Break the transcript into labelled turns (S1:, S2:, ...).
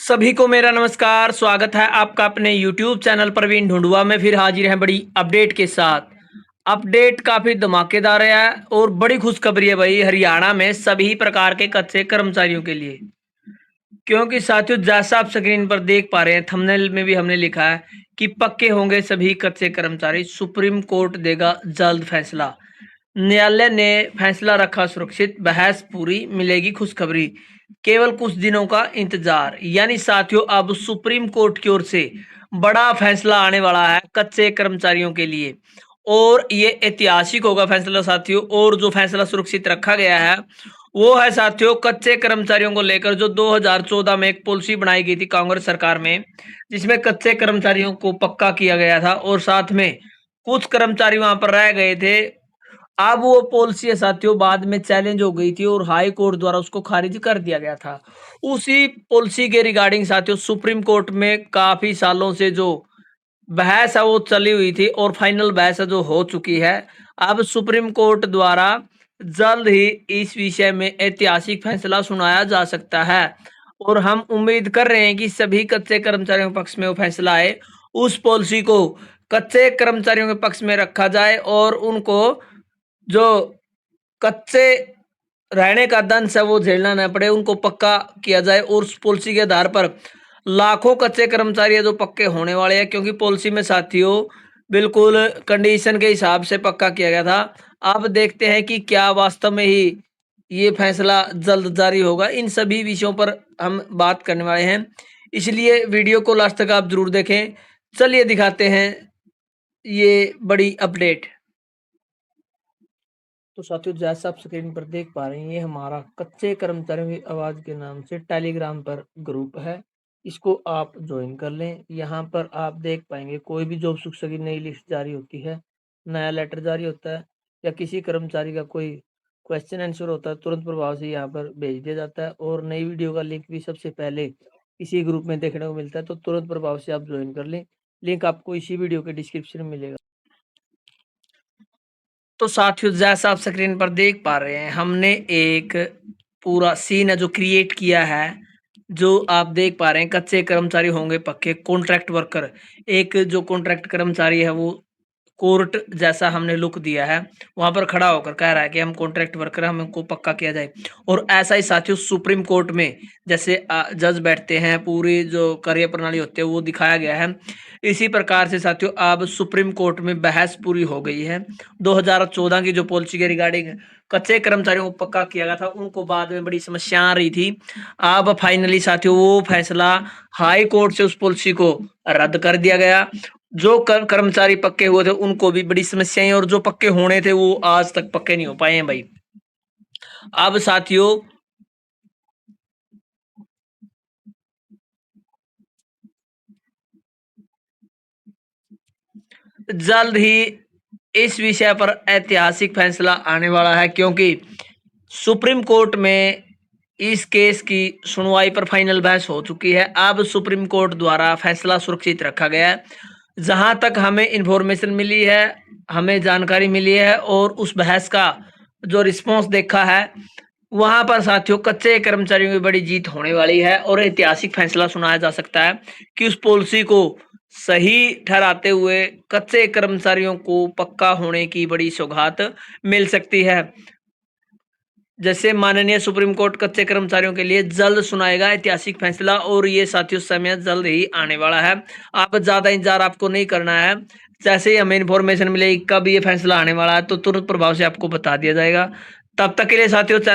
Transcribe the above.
S1: सभी को मेरा नमस्कार। स्वागत है आपका अपने YouTube चैनल प्रवीण ढूंढुआ में। फिर हाजिर है बड़ी अपडेट के साथ। अपडेट काफ़ी धमाकेदार है और बड़ी खुशखबरी है भाई, हरियाणा में सभी प्रकार के कच्चे कर्मचारियों के लिए। क्योंकि साथियों, जैसा आप स्क्रीन पर देख पा रहे हैं, थंबनेल में भी हमने लिखा है कि पक्के होंगे सभी कच्चे कर्मचारी, सुप्रीम कोर्ट देगा जल्द फैसला। न्यायालय ने फैसला रखा सुरक्षित, बहस पूरी, मिलेगी खुशखबरी, केवल कुछ दिनों का इंतजार। यानी साथियों, अब सुप्रीम कोर्ट की ओर से बड़ा फैसला आने वाला है कच्चे कर्मचारियों के लिए और ये ऐतिहासिक होगा फैसला साथियों। और जो फैसला सुरक्षित रखा गया है वो है साथियों कच्चे कर्मचारियों को लेकर, जो 2014 में एक पॉलिसी बनाई गई थी कांग्रेस सरकार में, जिसमें कच्चे कर्मचारियों को पक्का किया गया था और साथ में कुछ कर्मचारी वहां पर रह गए थे। अब वो पॉलिसी है साथियों बाद में चैलेंज हो गई थी और हाई कोर्ट द्वारा उसको खारिज कर दिया गया था। उसी पॉलिसी के रिगार्डिंग साथियों सुप्रीम कोर्ट में काफी सालों से जो बहस है वो चली हुई थी और फाइनल बहस है जो हो चुकी है। अब सुप्रीम कोर्ट द्वारा जल्द ही इस विषय में ऐतिहासिक फैसला सुनाया जा सकता है और हम उम्मीद कर रहे हैं कि सभी कच्चे कर्मचारियों के पक्ष में वो फैसला आए, उस पॉलिसी को कच्चे कर्मचारियों के पक्ष में रखा जाए और उनको जो कच्चे रहने का दंश है वो झेलना न पड़े, उनको पक्का किया जाए। और उस पॉलिसी के आधार पर लाखों कच्चे कर्मचारी है जो पक्के होने वाले हैं, क्योंकि पॉलिसी में साथियों बिल्कुल कंडीशन के हिसाब से पक्का किया गया था। अब देखते हैं कि क्या वास्तव में ही ये फैसला जल्द जारी होगा। इन सभी विषयों पर हम बात करने वाले हैं, इसलिए वीडियो को लास्ट तक आप जरूर देखें। चलिए दिखाते हैं ये बड़ी अपडेट। तो साथियों, जैसा आप स्क्रीन पर देख पा रहे हैं, ये हमारा कच्चे कर्मचारियों की आवाज़ के नाम से टेलीग्राम पर ग्रुप है। इसको आप ज्वाइन कर लें। यहाँ पर आप देख पाएंगे कोई भी जॉब शिक्षा की नई लिस्ट जारी होती है, नया लेटर जारी होता है या किसी कर्मचारी का कोई क्वेश्चन आंसर होता है, तुरंत प्रभाव से यहाँ पर भेज दिया जाता है और नई वीडियो का लिंक भी सबसे पहले इसी ग्रुप में देखने को मिलता है। तो तुरंत प्रभाव से आप ज्वाइन कर लें, लिंक आपको इसी वीडियो के डिस्क्रिप्शन में मिलेगा। तो साथियों, जैसा आप स्क्रीन पर देख पा रहे हैं, हमने एक पूरा सीन है जो क्रिएट किया है, जो आप देख पा रहे हैं कच्चे कर्मचारी होंगे पक्के, कॉन्ट्रैक्ट वर्कर। एक जो कॉन्ट्रैक्ट कर्मचारी है वो कोर्ट जैसा हमने लुक दिया है, वहां पर खड़ा होकर कह रहा है कि हम कॉन्ट्रैक्ट वर्कर, हमको पक्का किया जाए। और ऐसा ही साथियों सुप्रीम कोर्ट में जैसे जज बैठते हैं, पूरी जो कार्य प्रणाली होती है वो दिखाया गया है। इसी प्रकार से साथियों अब सुप्रीम कोर्ट में बहस पूरी हो गई है। 2014 की जो पॉलिसी के रिगार्डिंग कच्चे कर्मचारियों को पक्का किया गया था, उनको बाद में बड़ी समस्या आ रही थी। अब फाइनली साथियों वो फैसला हाई कोर्ट से उस पॉलिसी को रद्द कर दिया गया। जो कर्मचारी पक्के हुए थे उनको भी बड़ी समस्याएं, और जो पक्के होने थे वो आज तक पक्के नहीं हो पाए हैं भाई। अब साथियों जल्द ही इस विषय पर ऐतिहासिक फैसला आने वाला है, क्योंकि सुप्रीम कोर्ट में इस केस की सुनवाई पर फाइनल बहस हो चुकी है। अब सुप्रीम कोर्ट द्वारा फैसला सुरक्षित रखा गया है। जहां तक हमें इंफॉर्मेशन मिली है, हमें जानकारी मिली है और उस बहस का जो रिस्पॉन्स देखा है, वहां पर साथियों कच्चे कर्मचारियों की बड़ी जीत होने वाली है और ऐतिहासिक फैसला सुनाया जा सकता है कि उस पॉलिसी को सही ठहराते हुए कच्चे कर्मचारियों को पक्का होने की बड़ी सौगात मिल सकती है। जैसे माननीय सुप्रीम कोर्ट कच्चे कर्मचारियों के लिए जल्द सुनाएगा ऐतिहासिक फैसला, और ये साथियों समय जल्द ही आने वाला है। आप ज्यादा इंतजार आपको नहीं करना है। जैसे ही हमें इन्फॉर्मेशन मिलेगी कब ये फैसला आने वाला है तो तुरंत प्रभाव से आपको बता दिया जाएगा। तब तक के लिए साथियों चैनल